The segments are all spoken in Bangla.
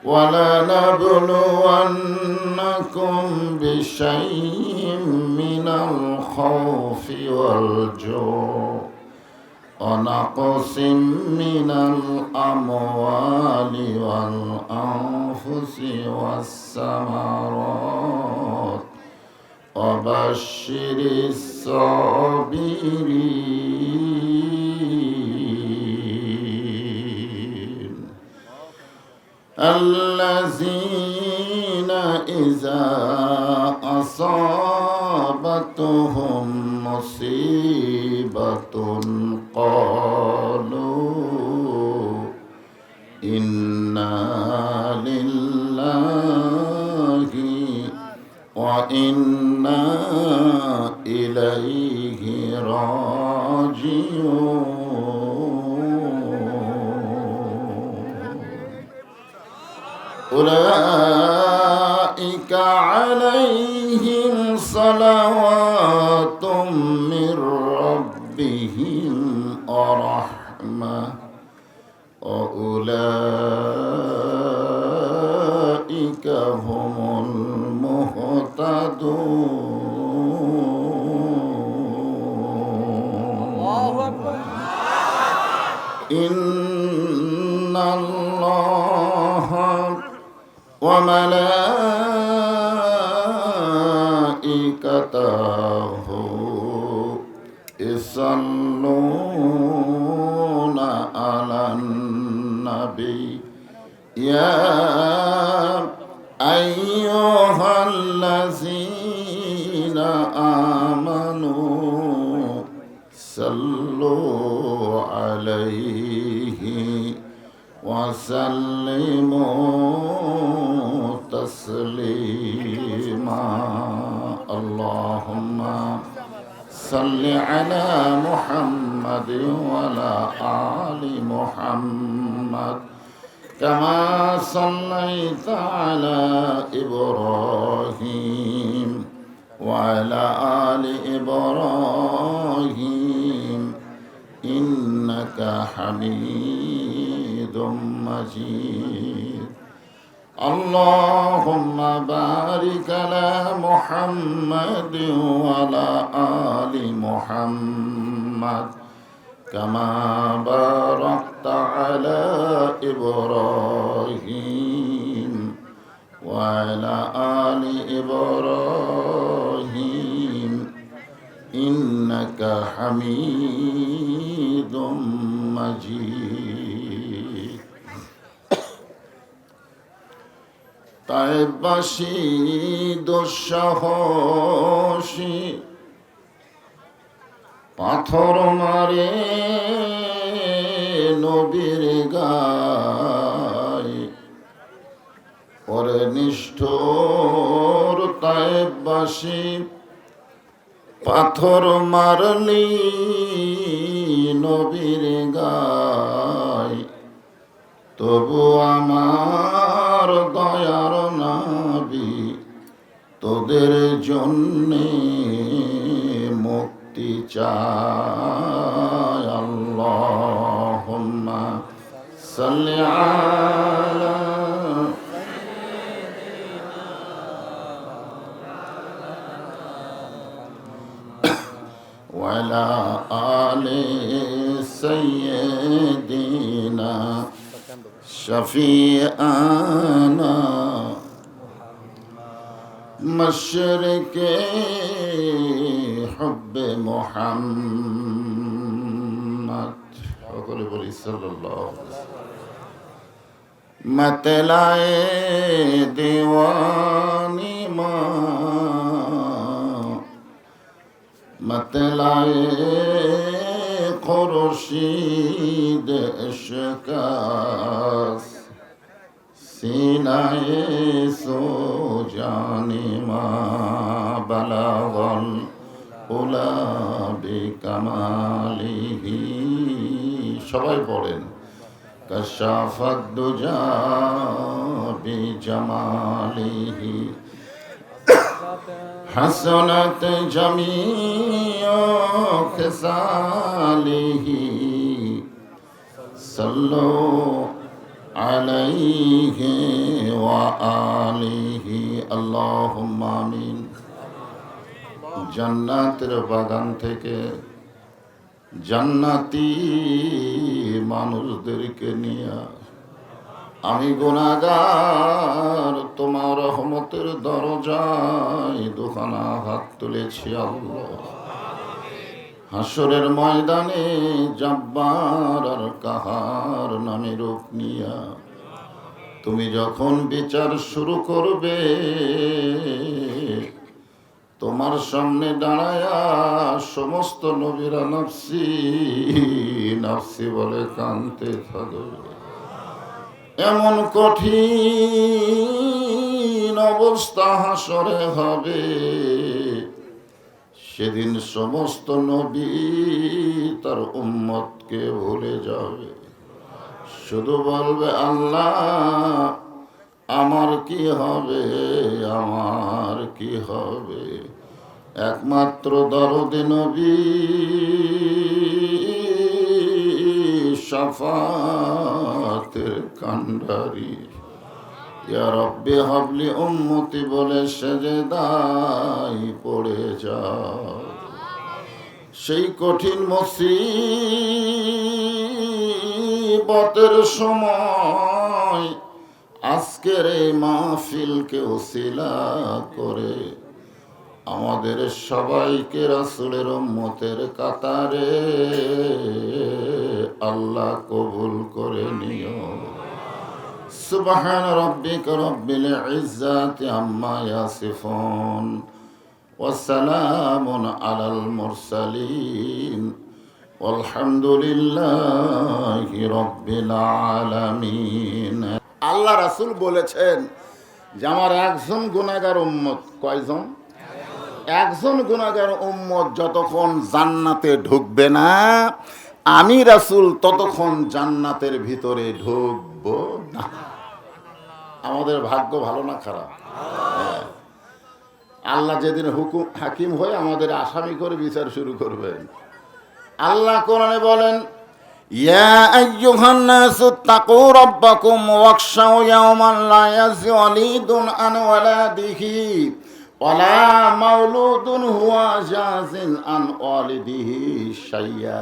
ولنبلونكم بشيء من الخوف والجوع ونقص من الأموال والأنفس والثمرات وبشر الصابرين الذين إذا أصابتهم مصيبة قالوا إنا لله وإنا إليه راجعون أولئك عليهم صلوات من ربهم ورحمة وأولئك هم المهتدون إن الله وملائكته يصلون على النبي يا أيها الذين آمنوا صلوا عليه وسلموا تسليما اللهم صل على محمد وعلى آل محمد كما صليت على إبراهيم وعلى آل إبراهيم إنك حميد مجيد اللهم بارك على محمد وعلى آل محمد كما باركت على إبراهيم وعلى آل إبراهيم إنك حميد مجيد তাইবাসী দুঃসাহসী পাথর মারে নবীর গায়ে পরে নিষ্ঠুর তাইবাসী পাথর মারলি নবীর গায়ে তবু আমার দয়ার নবী তোদের জন্যে মুক্তি চায় আল্লাহুম্মা সাল্লি আলা ওয়ালা আলি সাইয়্যিদিনা শফিআনা মশরিকে হুব্বে মুহাম্মদ সকলে বলি সাল্লাল্লাহু আলাইহি मतलाए दीवानी मतलाए खुर्शीद इश्क़ास सीनाए सो जाने मा बलागल उला बिकमालिही সবাই পড়েন कशाफत दुजा बिजमालिही हसनत जमीओ खिसालिही सल्लो عليه وآله اللهم آمين জান্নাতের বাগান থেকে জান্নাতি মানুষদেরকে নিয়ে আমি গুনাহগার তোমার রহমতের দরজায় দুখানা হাত তুলেছি আল্লাহ। হাসরের ময়দানে জব্বার আর কাহার নামে রূপ নিয়া তুমি যখন বিচার শুরু করবে, তোমার সামনে দাঁড়ায়া সমস্ত নবীরা নফসি নফসি বলে কাঁদতে থাকবে। এমন কঠিন অবস্থা হাসরে হবে, সেদিন সমস্ত নবী তার উম্মতকে ভুলে যাবে, শুধু বলবে আল্লাহ আমার কি হবে, আমার কি হবে। একমাত্র দরদে নবী শাফাতের কান্ডারি ইয়া রব্বি হাবলি উম্মতি বলে সেজদায় পড়ে যাও। সেই কঠিন মুসিবতের সময় আজকের এই মাহফিলকে ওসিলা করে আমাদের সবাইকে রাসূলের উম্মতের কাতারে আল্লাহ কবুল করে নিও। সুবহান রাব্বিকা রাব্বিল ইজ্জাতি আম্মা ইয়াসিফুন ওয়া সালামুন আলাল মুরসালিন ওয়ালহামদুলিল্লাহি রাব্বিল আলামিন। আল্লাহ রাসূল বলেছেন যে আমার একজন গুনাহগার উম্মত, কয়জন? একজন গুনাহগার উম্মত যতক্ষণ জান্নাতে ঢুকবে না, আমি রাসূল ততক্ষণ জান্নাতের ভিতরে ঢুকব না। আমাদের ভাগ্য ভালো না খারাপ? আল্লাহ যেদিন হাকিম হয়ে আমাদের আসামি করে বিচার শুরু করবেন। আল্লাহ কোরআনে বলেন ইয়া আইয়ুহান নাসু তাকু রাব্বাকুম ওয়াখশাউ ইয়াওমান লা ইয়াজি ওয়ালিদুন আন ওয়ালাদিহি ওয়ালা মাউলুদুন হুয়া জাযিন আন ওয়ালিদিহি শাইয়া।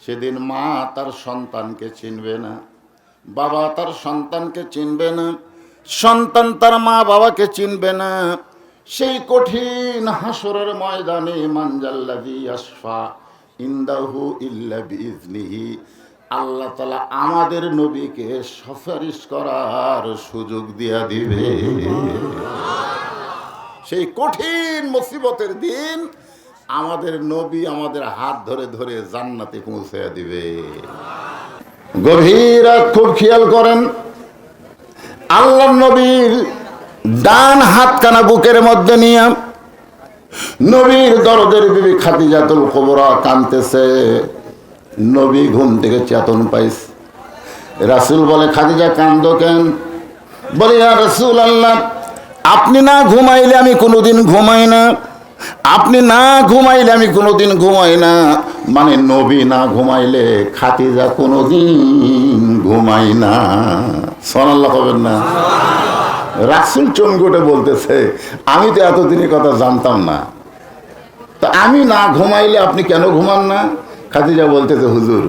সেদিন মা তার সন্তানকে চিনবে না, বাবা তার সন্তানকে চিনবে না, সন্তান তার মা বাবাকে চিনবে না। সেই কঠিন হাসরের ময়দানে মানজাল্লাযী ইয়াশফা ইনদাহু ইল্লা বিইজনিহি, আল্লাহ তাআলা আমাদের নবীকে সুপারিশ করার সুযোগ দিয়া দিবে। সেই কঠিন মুসিবতের দিন আমাদের নবী আমাদের হাত ধরে ধরে জান্নাতে পৌঁছে দিবে। গভীর খুব খেয়াল করেন, আল্লাহর নবীর ডান হাতখানা বুকের মধ্যে নিয়ে নবীর দরদের বিবি খাদিজাতুল কুবরা কাঁদতেছে। নবী ঘুম থেকে চেতন পাইছে। রাসূল বলে খাদিজা কাঁদো কেন? বলে ইয়া রাসূলুল্লাহ আপনি না ঘুমাইলে আমি কোনোদিন ঘুমাই না, আপনি না ঘুমাইলে আমি কোনোদিন ঘুমাই না। মানে নবী না ঘুমাইলে খাদিজা কোনোদিন ঘুমাই না। সুবহানাল্লাহ কবেন না? রাসূল চমকে বলতেছে আমি তো এতদিনের কথা জানতাম না, তা আমি না ঘুমাইলে আপনি কেন ঘুমান না? খাদিজা বলতেছে হুজুর,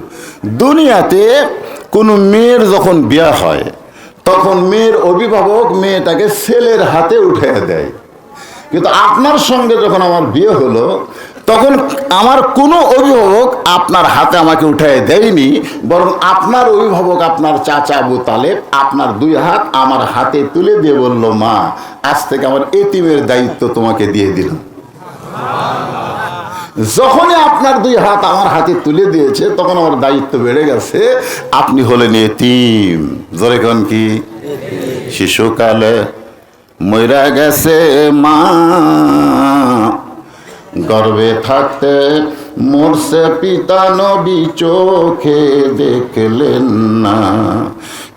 দুনিয়াতে কোনো মেয়ের যখন বিয়ে হয় তখন মেয়ের অভিভাবক মেয়েটাকে ছেলের হাতে উঠিয়ে দেয়, কিন্তু আপনার সঙ্গে যখন আমার বিয়ে হলো তখন আমার কোনো অভিভাবক আপনার হাতে আমাকে উঠিয়ে দেয়নি, বরং আপনার অভিভাবক আপনার চাচা আবু তালেব আপনার দুই হাত আমার হাতে তুলে দিয়ে বলল মা আজ থেকে আমার এতিমের দায়িত্ব তোমাকে দিয়ে দিলাম। যখনই আপনার দুই হাত আমার হাতে তুলে দিয়েছে তখন আমার দায়িত্ব বেড়ে গেছে, আপনি হলেন এতিম। জোরে কোন কি? শিশুকালে মইরা গেছে মা, গর্ভে থাকতে মরছে পিতা, নবী চোখে দেখলেন না।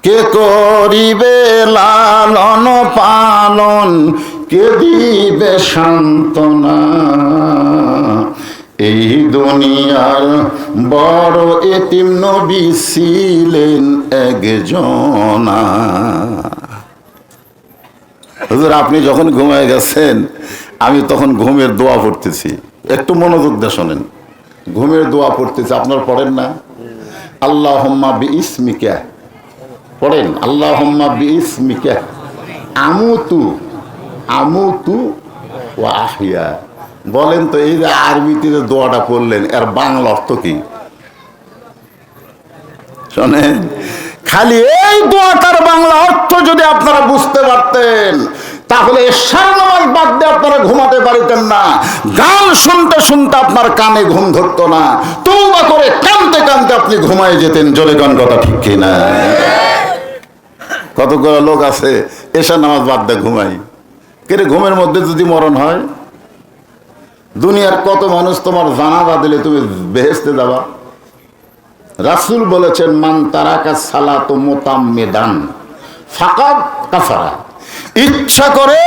কে করিবে লালন পালন, কে দিবে সান্ত্বনা। এই দুনিয়ার বড় এতিম নবী ছিলেন একজনা। হুজুর আপনি যখন ঘুমায় গেছেন আমি তখন ঘুমের দোয়া পড়তেছি, একটু মনোযোগ দিয়ে শোনেন। ঘুমের দোয়া পড়তেছি, আপনারা পড়েন না? আল্লাহুম্মা বিইসমিকা পড়েন, আল্লাহুম্মা বিইসমিকা আমুতু ওয়া আহইয়া। বলেন তো এই যে আরবিতে যে দোয়াটা পড়লেন এর বাংলা অর্থ কি? শোনেন, খালি এই দোয়াটার বাংলা অর্থ যদি আপনারা বুঝতে পারতেন তাহলে এশার নামাজ বাদ দিয়ে আপনারা ঘুমাতে পারিতেন না। গান শুনতে শুনতে আপনার কানে ঘুম ধরতো না, তওবা করে কাঁদতে কাঁদতে আপনি ঘুমায় যেতেন। জোরে গান কথা ঠিক কিনা? কতগুলো লোক আছে এশার নামাজ বাদ দিয়ে ঘুমাই। কেরে ঘুমের মধ্যে যদি মরণ হয়? দুনিয়ার কত মানুষ তোমার জানাজা দিলে তুমি বেহেশতে যাবা? রাসূল বলেছেন মান তারাকা সালাতু মুতাম্মিদান ফাকাদ কাফারা। ইচ্ছা করে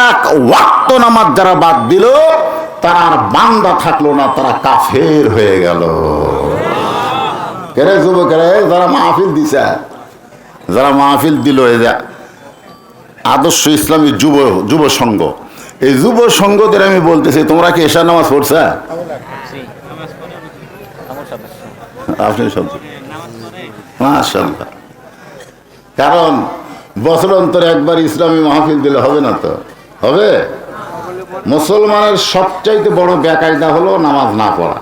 এক ওয়াক্ত নামাজ যারা বাদ দিল তারা আর বান্দা থাকলো না, তারা কাফের হয়ে গেল। কেরে যুবকেরা যারা মাহফিল দিছে, যারা মাহফিল দিল আদর্শ ইসলামী যুব সংঘ, এই যুব সংঘদের আমি বলতেছি তোমরা কি এশার নামাজ পড়ছা? আপনি সব মাশাআল্লাহ। কারণ বছর অন্তর একবার ইসলামী মাহফিল দিলে হবে না তো? হবে? মুসলমানের সবচাইতে বড় বেকায়দা হলো নামাজ না পড়া।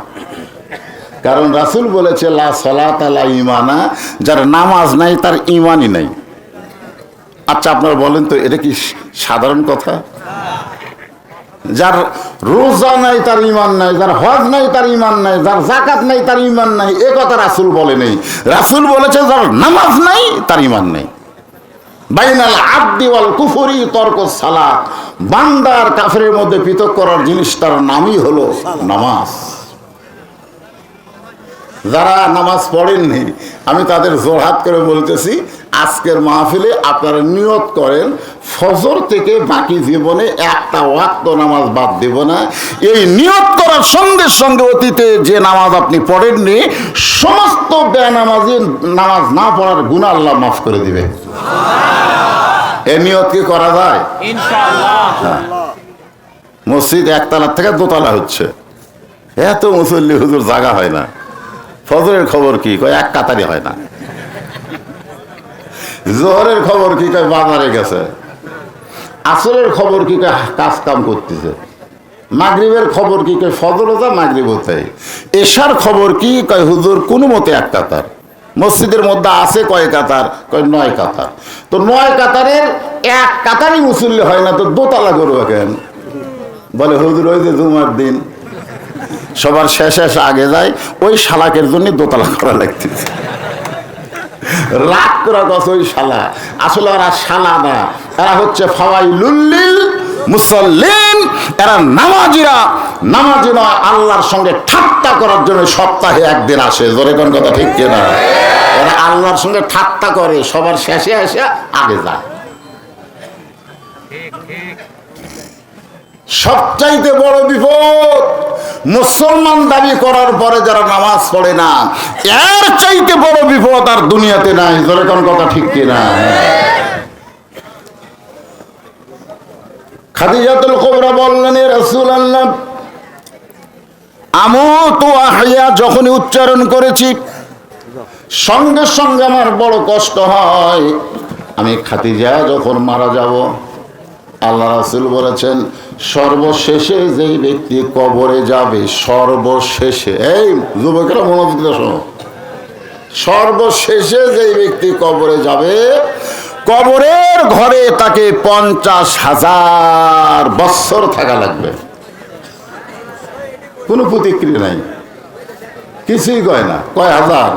কারণ রাসূল বলেছে লা সালাতা লা ঈমানা, যার নামাজ নাই তার ঈমানই নাই। আচ্ছা আপনারা বলেন তো এটা কি সাধারণ কথা? যার রোজা নাই তার ঈমান নাই, যার হজ নাই তার ঈমান নাই, যার যাকাত নাই তার ঈমান নাই, এ কথা রাসূল বলে নাই। রাসূল বলেছে যার নামাজ নাই তার ঈমান নাই। বাইনাল আবদি ওয়াল কুফরি তরকুস সালাত, বান্দা আর কাফেরের মধ্যে পৃথক করার জিনিসটার নামই হলো নামাজ। যারা নামাজ পড়েননি আমি তাদের জোরহাত করে বলতেছি আজকের মাহফিলে আপনারা নিয়ত করেন ফজর থেকে বাকি জীবনে একটা ওয়াক্ত নামাজ বাদ দেব না। এই নিয়ত করার সঙ্গে সঙ্গে অতীতে যে নামাজ আপনি পড়েননি সমস্ত বেনামাজি নামাজ না পড়ার গুনাহ আল্লাহ মাফ করে দিবে। এই নিয়ত কি করা যায়? ইনশাআল্লাহ। মসজিদ একতলা থেকে দোতলা হচ্ছে, এত মুসল্লি হুজুর জায়গা হয় না। ফজরের খবর কি? কয় এক কাতারি হয় না। জোহরের খবর কি? কয় বাজারে গেছে। আসরের খবর কি? কয় কাজ কাম করতেছে। মাগরিবের খবর কি? কয় ফজরও যা মাগরিবও তাই। এশার খবর কি? কয় হুজুর কোনো মতে এক কাতার। মসজিদের মধ্যে আছে কয় কাতার? কয় 9 কাতার। তো 9 কাতারের এক কাতারই মুসল্লি হয় না, তো দোতলা করবো কেন? বলে হুজুর ওই যে জুমার দিন সবার শেষে আগে যায়, ওই শালাকের জন্য দোতলা করা লাগতেছে। রাগ করা গছ ওই শালা, আসলে ওরা শালা না, এরা হচ্ছে ফাওয়াইলুল লিল মুসাল্লিন। এরা নামাজিরা, নামাজি নয়, আল্লাহর সঙ্গে ঠাট্টা করার জন্য সপ্তাহে একদিন আসে। জোরে কোন কথা ঠিক কিনা? এরা আল্লাহর সঙ্গে ঠাট্টা করে, সবার শেষে এসে আগে যায়। সবচাইতে বড় বিপদ মুসলমান দাবি করার পরে যারা নামাজ পড়ে না, এর চাইতে বড় বিপদ আর দুনিয়াতে নাই। জোরে কোন কথা ঠিক কিনা? খাদিজাতুল কুবরা বললেন এ রাসূলুল্লাহ আমুতু আহইয়া যখনই উচ্চারণ করেছি সঙ্গে সঙ্গে আমার বড় কষ্ট হয়। আমি খাদিজা যখন মারা যাব, আল্লাহ রাসূল বলেছেন সর্বশেষে যেই ব্যক্তি কবরে যাবে, সর্বশেষে, এই যুবকেরা মনোযোগ দিয়ে শোনো, সর্বশেষে যেই ব্যক্তি কবরে যাবে কবরের ঘরে তাকে 50,000 বছর থাকা লাগবে। কোনো প্রতিক্রিয়া নাই, কিছুই কয় না। কয় হাজার?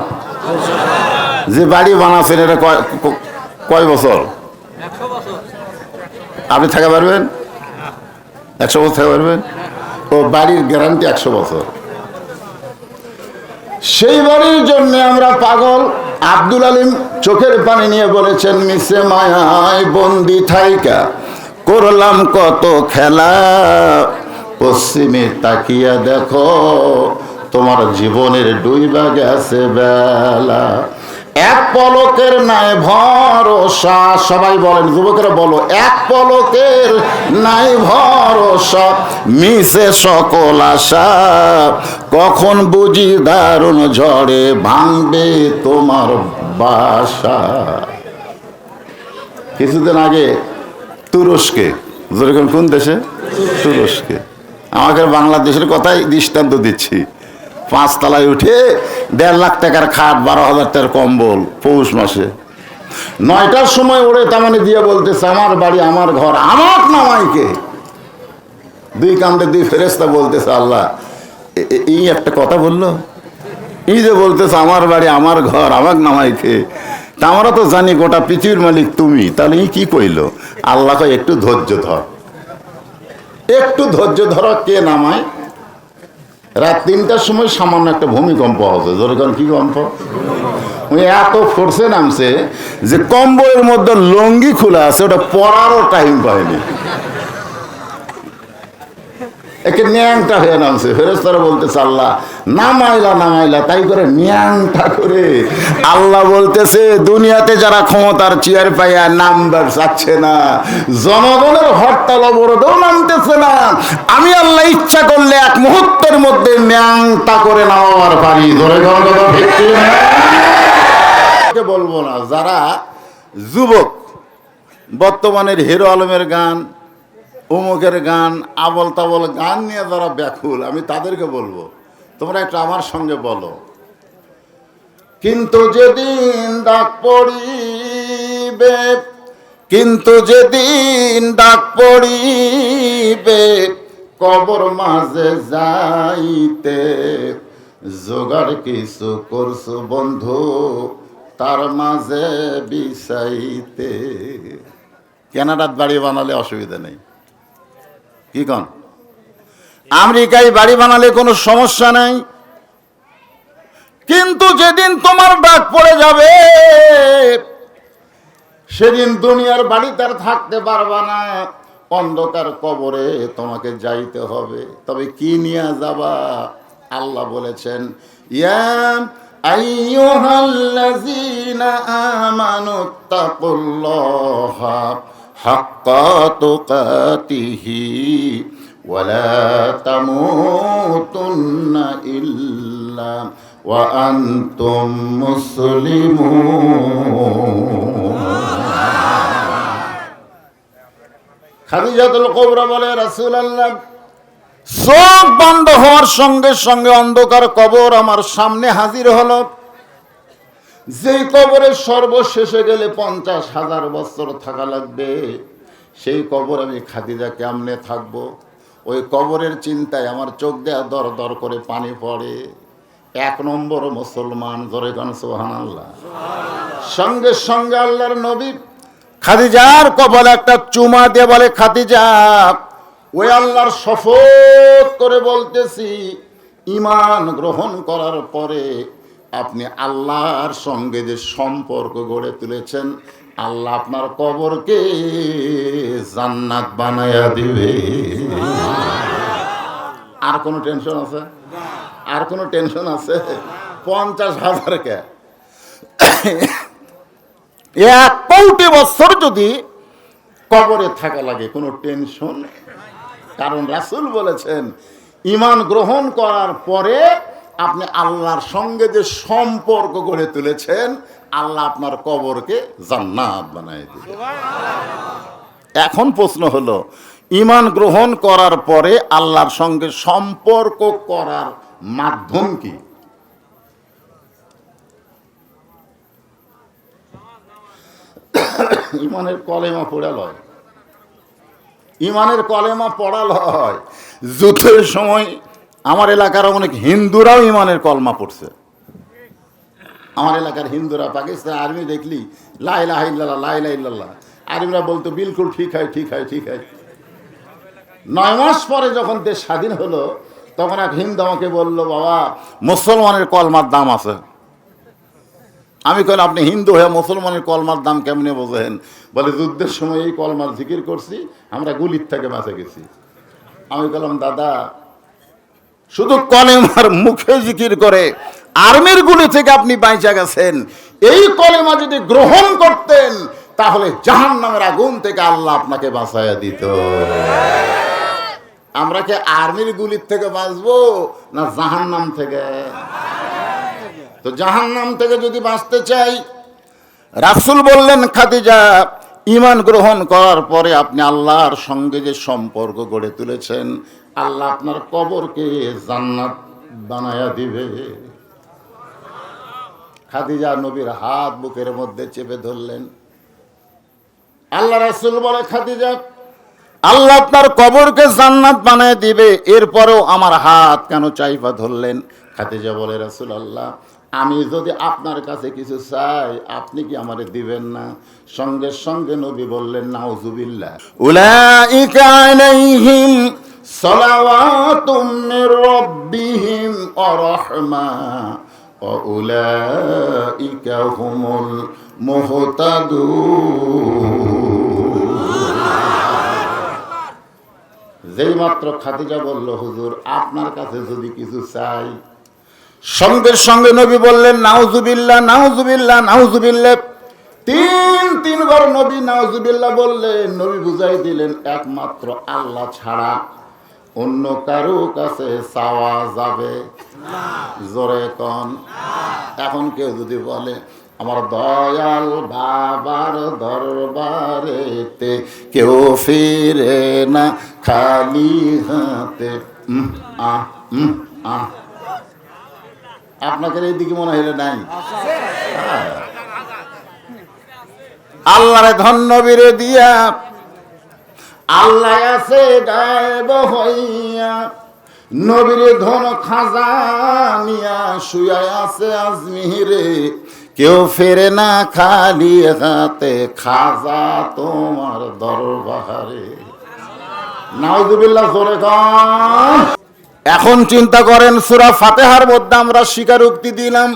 যে বাড়ি বানাচ্ছেন এটা কয় বছর? আপনি থাকা পারবেন? 100 বছর থাকা পারবেন? ও বাড়ির গ্যারান্টি 100 বছর। সেই বাড়ির জন্য আমরা পাগল। আব্দুল আলিম চোখের পানি নিয়ে বলেছেন মিশে মায়ায় বন্দি থাইকা করলাম কত খেলা, পশ্চিমে তাকিয়া দেখো তোমার জীবনের ডুইবা গেছে বেলা, এক পলকের নাই ভরসা। সবাই বলেন, যুবকেরা বলো, এক পলকের নাই ভরসা, মিশে সকল আশা, কখন বুঝি দারুণ ঝড়ে ভাঙবে তোমার বাসা। কিছুদিন আগে তুরস্কে, যেরকম কোন দেশে, তুরস্কে, আমাকে বাংলাদেশের কথাই দৃষ্টান্ত দিচ্ছি, 5 তলায় উঠে 1.5 লাখ টাকার খাট, 12,000 টাকার কম্বল, পৌষ মাসে 9টার সময় ওড়ে তামানে দিয়ে বলতেছে, আমার বাড়ি আমার ঘর, আমার নামাইকে। 2 কান্দে 2 ফেরেশতা বলতেছে, আল্লাহ এই একটা কথা বললো, এই যে বলতেছে আমার বাড়ি আমার ঘর, আমার নামাইকে, তা আমরা তো জানি গোটা পৃথিবীর মালিক তুমি, তাহলে এই কি কইলো? আল্লাহ কয়, একটু ধৈর্য ধর, একটু ধৈর্য ধর। কে নামায়? রাত 3টার সময় সামান্য একটা ভূমিকম্প হচ্ছে। যেরকম কি কম্প? উনি এত ফোর্সে নামছে যে কম্বলের মধ্যে লঙ্গি খোলা আছে, ওটা পরারও টাইম পায়নি, একে ন্যাংটা হয়ে নামছে। ফেরেশতারা বলতেছে, আল্লাহ নামাইলা নামাইলা, তাই করে ন্যাংটা করে। আল্লাহ বলতেছে, দুনিয়াতে যারা ক্ষমতার চেয়ার পাইয়া নামবার চাচ্ছে না, জনগণের হরতাল অবরোধেও নামতেছে না, আমি আল্লাহ ইচ্ছা করলে 1 মুহূর্তের মধ্যে ন্যাংটা করে নামাবার পারি। ধরে বলবো না, যারা যুবক বর্তমানের হিরো আলমের গান, অমুকের গান, আবল তাবল গান নিয়ে যারা ব্যাকুল, আমি তাদেরকে বলবো, তোমরা একটু আমার সঙ্গে বলো, কিন্তু যেদিন ডাক পড়িবে, কিন্তু যেদিন ডাক পড়িবে, কবর মাঝে যাইতে, জোগাড় কিছু করছো বন্ধু, তার মাঝে বিছাইতে। কানাডার বাড়ি বানালে অসুবিধা নেই, কি কন? আমেরিকায় বাড়ি বানালে কোনো সমস্যা নাই, কিন্তু যেদিন তোমার ডাক পড়ে যাবে, সেদিন দুনিয়ার বাড়িতে আর থাকতে পারবা না, অন্ধকার কবরে তোমাকে যাইতে হবে। তবে কি নিয়ে যাবা? আল্লাহ বলেছেন, ইয়া আইয়ুহাল্লাযীনা আমানুত্তাকুল্লাহা হাক্কা তুকাতিহি ওয়া লা তামুতুন্না ইল্লা ওয়া আনতুম মুসলিমুন। খাদিজাতুল কুবরা বলে, রাসূলুল্লাহ, চোখ বন্ধ হওয়ার সঙ্গে সঙ্গে অন্ধকার কবর আমার সামনে হাজির হলো। যেই কবরে সর্বশেষে গেলে 50,000 বছর থাকা লাগবে, সেই কবর আমি খাদিজা কেমনে থাকবো? ওই কবরের চিন্তায় আমার চোখ দেয়া দর দর করে পানি পড়ে। 1 নম্বর মুসলমান, জোরে গান সুবহানাল্লাহ। সঙ্গে সঙ্গে আল্লাহর নবী খাদিজার কপালে একটা চুমা দিয়ে বলে, খাদিজা, ওই আল্লাহর শপথ করে বলতেছি, ঈমান গ্রহণ করার পরে আপনি আল্লাহর সঙ্গে যে সম্পর্ক গড়ে তুলেছেন, আল্লাহ আপনার কবরকে জান্নাত বানায়া দিবে। আর কোনো টেনশন আছে? আর কোনো টেনশন আছে? 50,000 কে 1 কোটি বছর যদি কবরে থাকা লাগে, কোনো টেনশন। কারণ রাসূল বলেছেন, ঈমান গ্রহণ করার পরে আপনি আল্লাহর সঙ্গে যে সম্পর্ক গড়ে তুলেছেন, আল্লাহ আপনার কবরকে জান্নাত বানায় দিবে। এখন প্রশ্ন হলো, ঈমান গ্রহণ করার পরে আল্লাহর সঙ্গে সম্পর্ক করার মাধ্যম কি? ঈমানের কলেমা পড়াল হয়, ঈমানের কলেমা পড়াল হয়। যুদ্ধের সময় আমার এলাকার অনেক হিন্দুরাও ঈমানের কলমা পড়ছে। আমার এলাকার হিন্দুরা পাকিস্তান আর্মি দেখলি লা ইলাহা ইল্লাল্লাহ, লা ইলাহা ইল্লাল্লাহ, আর্মিরা বলতো বিলকুল ঠিক হয়, ঠিক হয়, ঠিক হয়। 9 মাস পরে যখন দেশ স্বাধীন হলো, তখন এক হিন্দু আমাকে বললো, বাবা, মুসলমানের কলমার দাম আছে। আমি কইলাম, আপনি হিন্দু হয়ে মুসলমানের কলমার দাম কেমনে বোঝেন? বলে, যুদ্ধের সময় এই কলমার জিকির করছি, আমরা গুলির থেকে বাঁচে গেছি। আমি বললাম, দাদা, শুধু কলেমার মুখে জিকির করে আর্মির গুলি থেকে আপনি বাইচা গেছেন। এই কলেমা যদি গ্রহণ করতেন তাহলে জাহান্নামের আগুন থেকে আল্লাহ আপনাকে বাঁচাইয়া দিত। আমরা কি আর্মির গুলির থেকে বাঁচবো না জাহান্নাম থেকে? তো জাহান্নাম থেকে যদি বাঁচতে চাই, রাসূল বললেন, খাদিজা, ঈমান গ্রহণ করার পরে আপনি আল্লাহর সঙ্গে যে সম্পর্ক গড়ে তুলেছেন, আল্লাহ আপনার কবরকে জান্নাত বানায়া দিবে। খাদিজা নবীর হাত বুকের মধ্যে চেপে ধরলেন। আল্লাহ রাসূল বলে, খাদিজা, আল্লাহ আপনার কবরকে জান্নাত বানায় দিবে, এরপরেও আমার হাত কেন চাইপা ধরলেন? খাদিজা বলে, রাসূলুল্লাহ, আমি যদি আপনার কাছে কিছু চাই আপনি কি আমারে দিবেন না? সঙ্গে সঙ্গে নবী বললেন, নাউযুবিল্লাহ, উলাইকা আলাইহিম সালাওয়াতুম মির রাব্বিহিম ওয়া রাহমা ওয়া উলাইকা হুমুল মুহতাদুন। যেই মাত্র খাদিজা বলল, হুজুর আপনার কাছে যদি কিছু চাই, সঙ্গে সঙ্গে নবী বললেন, নাউযুবিল্লাহ, নাউযুবিল্লাহ, নাউযুবিল্লাহ। তিনবার নবী নাউযুবিল্লাহ বললেন। নবী বুঝাই দিলেন, একমাত্র আল্লাহ ছাড়া অন্য কারো কাছে চাওয়া যাবে না। জোরে কোন। এখন কেউ যদি বলে, আমার দয়াল বাবার দরবারেতে কেউ ফিরে না খালি হাতে, আপনাকে এই দিকে মনে হইলে নাই? আল্লাহরে ধন্য বীরে দিয়া আল্লাহ আছে গায়েব হইয়া, নবীর ধন খাজা নিয়া শুয়া আছে আজমিরে, কেউ ফেরে না খালি হাতে খাজা তোমার দরবারে। নাউযুবিল্লাহ, জোরে কোন। এখন চিন্তা করেন, সূরা ফাতিহার মধ্যে আমরা স্বীকারোক্তি দিলাম,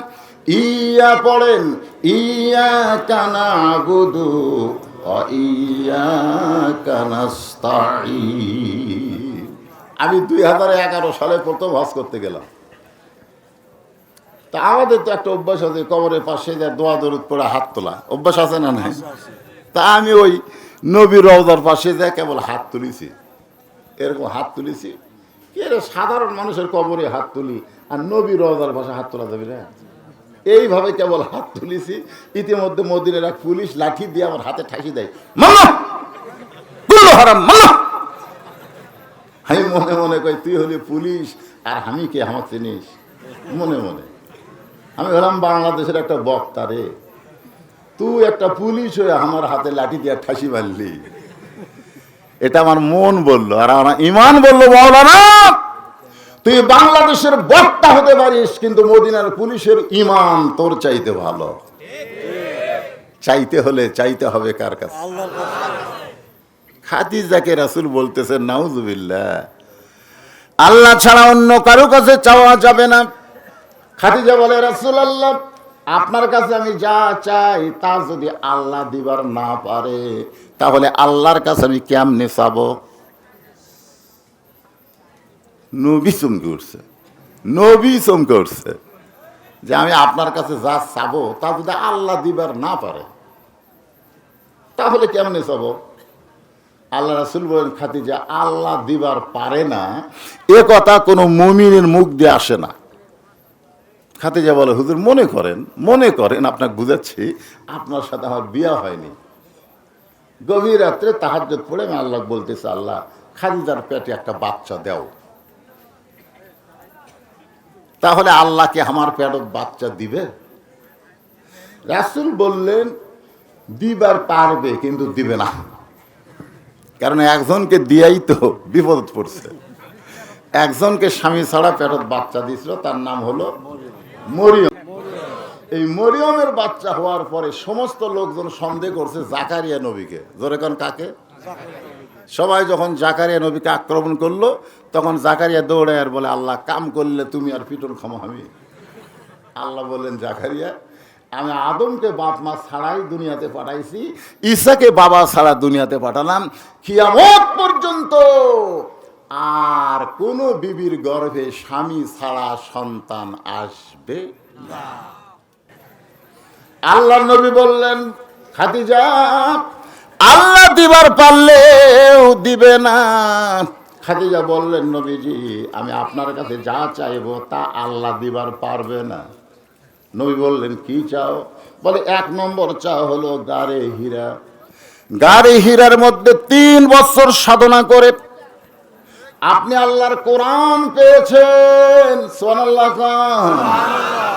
ইয়া পড়েন, ইয়াকা না'বুদু ওয়া ইয়াকা নাস্তাঈন। আমি 2011 সালে প্রথম হজ করতে গেলাম। তা আমাদের তো একটা অভ্যাস আছে, কবরের পাশে যা দোয়া দরুদ পড়ে হাত তোলা অভ্যাস আছে না নাই? তা আমি ওই নবীর রওজার পাশে যা কেবল হাত তুলেছি, এরকম হাত তুলেছি। সাধারণ মানুষের কবরে হাত তুলি, আর নবীর রওজার পাশে হাত তোলা যাবে না? এইভাবে কেবল হাত তুলেছি। ইতিমধ্যে মদিনার এক পুলিশ লাঠি দিয়ে আমার হাতে ঠাসি দেয়, মাল্লাহ কুল্লু হারাম, মাল্লাহ। আমি মনে মনে কই, তুই হলি পুলিশ আর আমি কে, আমার চিনিস? মনে মনে আমি হলাম বাংলাদেশের একটা বক্তা রে, তুই একটা পুলিশ হয়ে আমার হাতে লাঠি দিয়ে ঠাসি মারলি। এটা আমার মন বলল, আর আমার ঈমান বলল, মাওলানা তুই বাংলাদেশের বক্তা হতে পারিস, কিন্তু মদিনার পুলিশের ঈমান তোর চাইতে ভালো। চাইতে হলে চাইতে হবে কার কাছে? খাদিজাকে রাসূল বলতেছেন, নাউযুবিল্লাহ, আল্লাহ ছাড়া অন্য কারো কাছে চাওয়া যাবে না। খাদিজা বলে, রাসূলুল্লাহ, আপনার কাছে আমি যা চাই তা যদি আল্লাহ দিবার না পারে, তাহলে আল্লাহর কাছে আমি কেমনে চাবো? নবী চমকে উঠছে, নবী চমকে উঠছে যে আমি আপনার কাছে যা চাবো তা যদি আল্লাহ দিবার না পারে তাহলে কেমনে চাবো? আল্লাহ রাসূল বলেন, খাদিজা, আল্লাহ দিবার পারে না এ কথা কোনো মুমিনের মুখ দিয়ে আসে না। খাদিজা বলে, হুজুর মনে করেন আপনাকে বুঝাচ্ছি, আপনার সাথে আমার বিয়ে হয়নি। গভীর রাত্রে তাহাজ্জুদ পড়ে আমি আল্লাহ বলতেছি, আল্লাহ খাদিজার পেটে একটা বাচ্চা দাও। তাহলে আল্লাহকে আমার পেটে বাচ্চা দিবে? রাসূল বললেন, দিবার পারবে কিন্তু দিবে না, কারণ একজনকে দিয়াই তো বিপদ পড়ছে। একজনকে স্বামী ছাড়া পেটে বাচ্চা দিয়েছিল, তার নাম হলো মরিয়ম। এই মরিয়মের বাচ্চা হওয়ার পরে সমস্ত লোকজন সন্দেহ করছে জাকারিয়া নবীকে। জোরে কোন, কাকে? সবাই যখন জাকারিয়া নবীকে আক্রমণ করলো, তখন জাকারিয়া দৌড়ে আর বলে, আল্লাহ কাম করলে তুমি আর পিটন খামো আমি। আল্লাহ বললেন, জাকারিয়া, আমি আদমকে বাপ মা ছাড়াই দুনিয়াতে পাঠাইছি, ঈসাকে বাবা ছাড়া দুনিয়াতে পাঠালাম, কিয়ামত পর্যন্ত আর কোন বিবির গর্ভে স্বামী ছাড়া সন্তান আসবে না। আল্লাহ নবী বললেন, খাদিজা আল্লাহ দিবার পারলেও দিবে না। খাদিজা বললেন, নবীজি আমি আপনার কাছে যা চাইবো তা আল্লাহ দিবার পারবে না। নবী বললেন, কি চাও? বলে, 1 নম্বর চাও হলো গারে হীরা। গারে হীরার মধ্যে 3 বছর সাধনা করে আপনি আল্লাহর কোরআন পেয়েছেন। সুবহানাল্লাহ।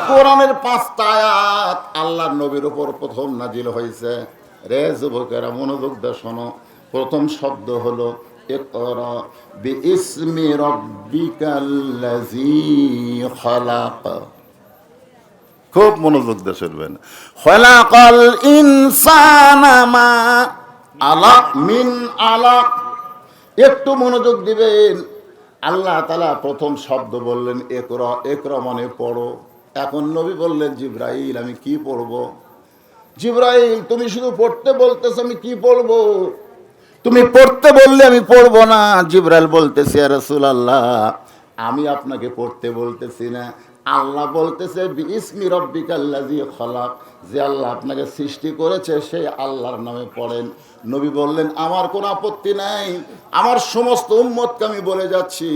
কোরআনের 5টা আয়াত আল্লাহর নবীর উপর প্রথম নাজিল হয়েছে। রে যুবকেরা মনোযোগ দিয়ে শোনো। প্রথম শব্দ হলো ইকরা বিইসমি রাব্বিকাল্লাযী খালাক। খুব মনোযোগ দিয়ে শুনবেন। খালাকাল ইনসানা মা আলাক মিন আলাক। একটু মনোযোগ দিবেন। আল্লাহ তাআলা প্রথম শব্দ বললেন ইকরা। ইকরা মানে পড়ো। এখন নবী বললেন, জিবরাইল আমি কি পড়বো? জিবরাইল তুমি শুধু পড়তে বলতেছো, আমি কি পড়বো? তুমি পড়তে বললে আমি পড়বো না। জিবরাইল বলতেছে, ইয়া রাসূলুল্লাহ আমি আপনাকে পড়তে বলতেছি না, আল্লাহ বলতেছে বিইসমি রাব্বিকাল্লাযী খালাক, যে আল্লাহ আপনাকে সৃষ্টি করেছে সেই আল্লাহর নামে পড়েন। নবী বললেন, আমার কোনো আপত্তি নাই, আমার সমস্ত উম্মতকে আমি বলে যাচ্ছি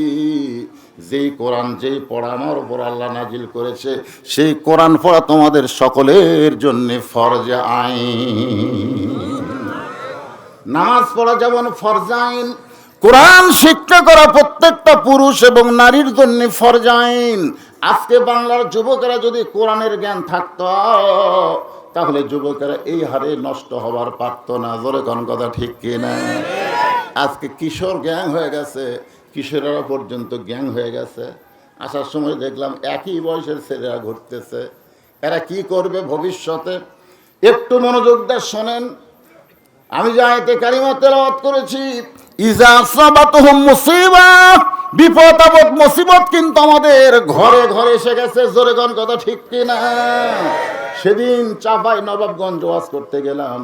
যেই কোরআন যেই পড়া আমার উপর আল্লাহ নাজিল করেছে সেই কোরআন পড়া তোমাদের সকলের জন্য ফরজ আইন। নামাজ পড়া যেমন ফরজ আইন, কোরআন শিক্ষা করা প্রত্যেকটা পুরুষ এবং নারীর জন্য ফরজ আইন। আজকে বাংলার যুবকেরা যদি কোরআনের জ্ঞান থাকতো তাহলে যুবকেরা এই হারে নষ্ট হবার পারত না। জোরে কোন কথা ঠিক কিনা? আজকে কিশোর গ্যাং হয়ে গেছে, কিশোরেরা পর্যন্ত গ্যাং হয়ে গেছে। আসার সময় দেখলাম একই বয়সের ছেলেরা ঘুরতেছে। এরা কি করবে ভবিষ্যতে? একটু মনোযোগ দিয়ে শোনেন। আমি যে আয়াতে কারিমা তেলাওয়াত করেছি, ইজা আসাবাতুহুম মুসিবা, বিপদ আপদ মুসিবত কিন্তু আমাদের ঘরে ঘরে এসে গেছে। জোরে কোন কথা ঠিক কিনা? সেদিন চাপাই নবাবগঞ্জ ওয়াজ করতে গেলাম,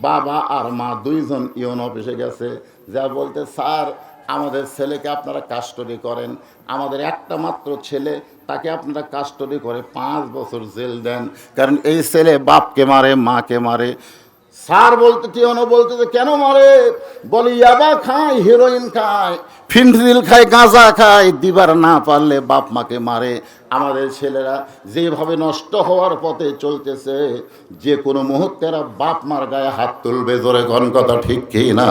বাবা আর মা 2 জন ইউন অফিসে গেছে। যা বলতে, স্যার আমাদের ছেলেকে আপনারা কাস্টডি করেন, আমাদের একটা মাত্র ছেলে, তাকে আপনারা কাস্টডি করে 5 বছর জেল দেন, কারণ এই ছেলে বাপকে মারে মাকে মারে। স্যার বলতে টিওনো বলতে যে কেন মারে? বলি ইয়াবা খায়, হিরোইন খায়, ফিন্ট্রিল খায়, গাঁজা খায়, দিবার না পারলে বাপ মাকে মারে। আমাদের ছেলেরা যেভাবে নষ্ট হওয়ার পথে চলতেছে, যে কোনো মুহূর্তে এরা বাপ মার গায়ে হাত তুলবে। জোরে কোন কথা ঠিক কি না?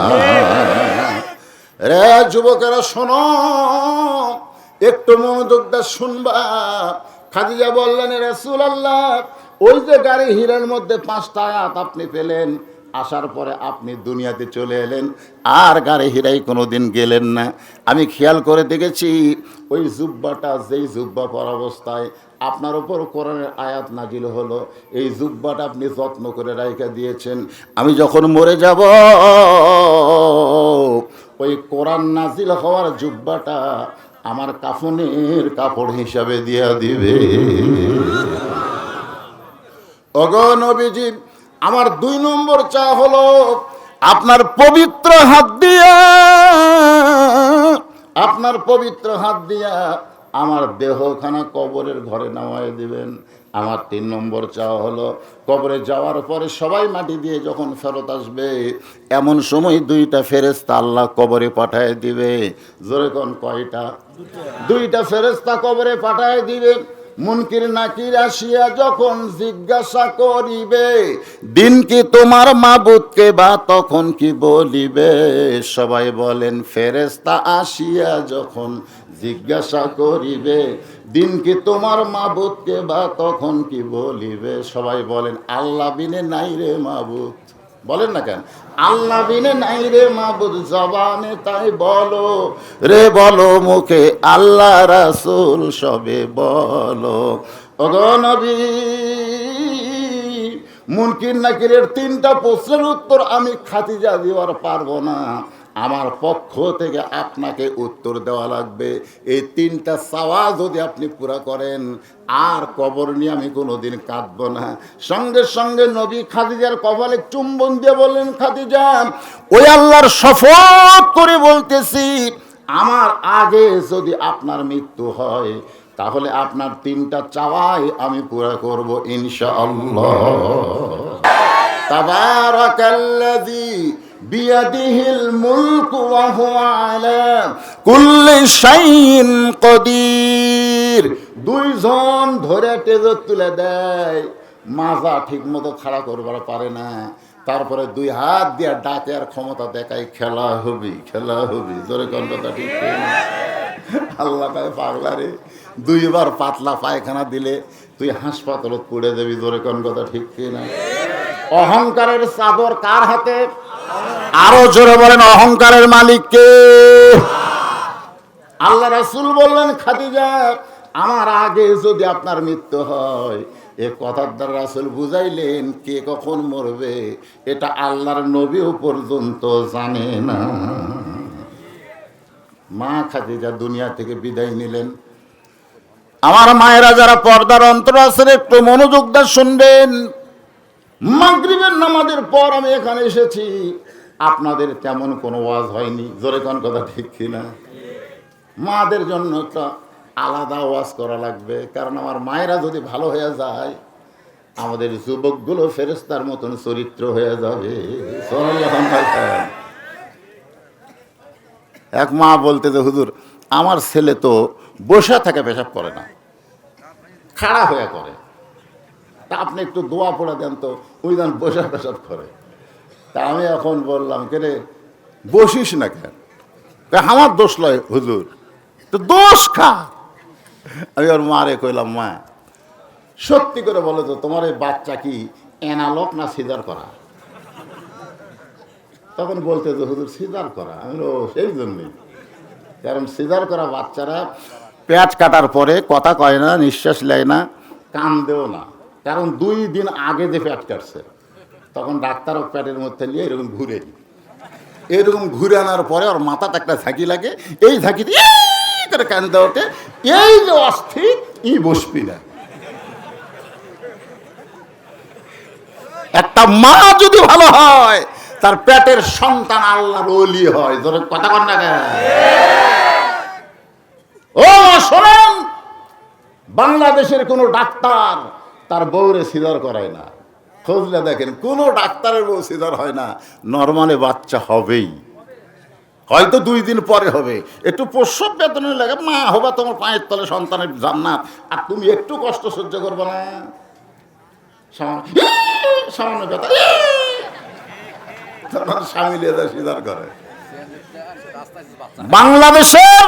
রে যুবকেরা শোনো, একটু মনোযোগ দিয়ে শুনবা। খাদিজা বললেন, রাসূলুল্লাহ ওই যে গাড়ি হীরার মধ্যে 5টা আয়াত আপনি পেলেন, আসার পরে আপনি দুনিয়াতে চলে এলেন, আর গাড়ি হীরাই কোনোদিন গেলেন না। আমি খেয়াল করে দেখেছি ওই জুব্বাটা, যেই জুব্বা পরা অবস্থায় আপনার উপর কোরআনের আয়াত নাজিল হলো, এই জুব্বাটা আপনি যত্ন করে রাইখা দিয়েছেন। আমি যখন মরে যাব ওই কোরআন নাজিল হওয়ার জুব্বাটা আমার কাফনের কাপড় হিসাবে দিয়া দিবে। ওগো নবীজি, আমার 2 নম্বর চা হলো আপনার পবিত্র হাত দিয়া, আপনার পবিত্র হাত দিয়া আমার দেহখানা কবরের ঘরে নামায় দিবেন। আমার 3 নম্বর চা হলো কবরে যাওয়ার পরে সবাই মাটি দিয়ে যখন ফেরত আসবে, এমন সময় 2টা ফেরেশতা আল্লাহ কবরে পাঠায় দিবে। জোরে কোন কয়টা? 2টা ফেরেশতা কবরে পাঠায় দিবে। মুনকির নাকির আসিয়া যখন জিজ্ঞাসা করিবে, দিন কি তোমার মাবুদকে, বা তখন কি বলিবে? সবাই বলেন, ফেরেশতা আসিয়া যখন জিজ্ঞাসা করিবে, দিন কি তোমার মাবুদকে, বা তখন কি বলিবে? সবাই বলেন, আল্লাহ বিনে নাই রে মাবুদ। বলেন না কেন? আল্লাহ বিনে নাই রে মাবুদ, জবানে তাই বলো রে, বলো মুখে আল্লাহ রাসূল সবে বলো। ওগো নবী, মুনকির নাকিরের 3টা প্রশ্নের উত্তর আমি খাদিজা দিবার পারবো না, আমার পক্ষ থেকে আপনাকে উত্তর দেওয়া লাগবে। এই 3টা চাওয়া যদি আপনি পুরা করেন, আর কবর নিয়ে আমি কোনোদিন কাঁদব না। সঙ্গে সঙ্গে নবী খাদিজার কপালে চুম্বন দিয়ে বললেন, খাদিজা ওই আল্লাহর শপথ করে বলতেছি, আমার আগে যদি আপনার মৃত্যু হয় তাহলে আপনার 3টা চাওয়াই আমি পুরা করব ইনশাআল্লাহ। তাবারাকাল্লাযী বিয়াদিহিল মুলকু ওয়া হুয়া আলা কুল্লি শাইইন কাদির। 2 জন ধরে টেজে তুলে দেয়, মাজা ঠিক মতো খাড়া করবার পারে না, তারপরে 2 হাত দিয়ে ডাকে আর ক্ষমতা দেখায়, খেলা হবি খেলা হবি। জোরে কোন কথা ঠিক না? আল্লাহ কয় পাগলা রে, 2 বার পাতলা পায়খানা দিলে তুই হাসপাতালত পড়ে যাবি। জোরে কোন কথা ঠিক না? অহংকারের চাদর কার হাতে? আরো জোরে বলেন, অহংকারের মালিক কে? আল্লাহ রাসূল বললেন, খাদিজা আমার আগে যদি আপনার মৃত্যু হয়, এ কথার দ্বারা রাসূল বুঝাইলেন কে কখন মরবে এটা আল্লাহর নবীও পর্যন্ত জানে না। মা খাদিজা দুনিয়া থেকে বিদায় নিলেন। আমার মায়েরা যারা পর্দার অন্তর আছেন একটু মনোযোগ দিয়ে শুনবেন। মাগরিবের নামাজের পর আমি এখানে এসেছি, আপনাদের তেমন কোনো ওয়াজ হয়নি। জোরে কোন কথা ঠিক কিনা? মাদের জন্য একটা আলাদা ওয়াজ করা লাগবে, কারণ আমার মায়েরা যদি ভালো হয়ে যায় আমাদের যুবকগুলো ফেরেশতার মতন চরিত্র হয়ে যাবে। এক মা বলতে যে হুজুর আমার ছেলে তো বসে থাকে, পেশাব করে না, খাড়া হয়ে করে, তা আপনি একটু দোয়া পড়ে দেন তো, ওই দেন বসে পেশাব করে। তা আমি এখন বললাম, কে রে বসিস না কেন? আমার দোষ লয় হুজুর, তো দোষ খা। আমি ওর মারে কইলাম, মা সত্যি করে বলো তো তোমার এই বাচ্চা কি এনালক না সিজার করা? তখন বলতে যে হুজুর সিজার করা। আমি বলি, ও সেই জন্যই, কারণ সিজার করা বাচ্চারা পেঁয়াজ কাটার পরে কথা কয় না, নিঃশ্বাস নেয় না, কান্দেও না, কারণ 2 দিন আগে যে পেট কাটছে তখন ডাক্তারও পেটের মধ্যে নিয়ে এরকম ঘুরে আনার পরে ওর মাথাতে একটা ঝাঁকি লাগে, এই ঝাঁকিতে করে কান্দে ওঠে, এই যে অস্থির ই বসবি না। একটা মা যদি ভালো হয় তার পেটের সন্তান আল্লাহর ওলি হয়। ধরে কথা কন না কেন? ও শোনেন, বাংলাদেশের কোন ডাক্তার তার বউরে সিজার করায় না। খোঁজলে দেখেন কোন ডাক্তারের বউ সিজার হয় না, নরমালি বাচ্চা হবেই, হয়তো 2 দিন পরে হবে। একটু প্রসব বেদনা লাগে, মা হবা তোমার পায়ের তলে সন্তানের জান্নাত, আর তুমি একটু কষ্ট সহ্য করবে না? সামান্য কথা স্বামী সিজার করে। বাংলাদেশের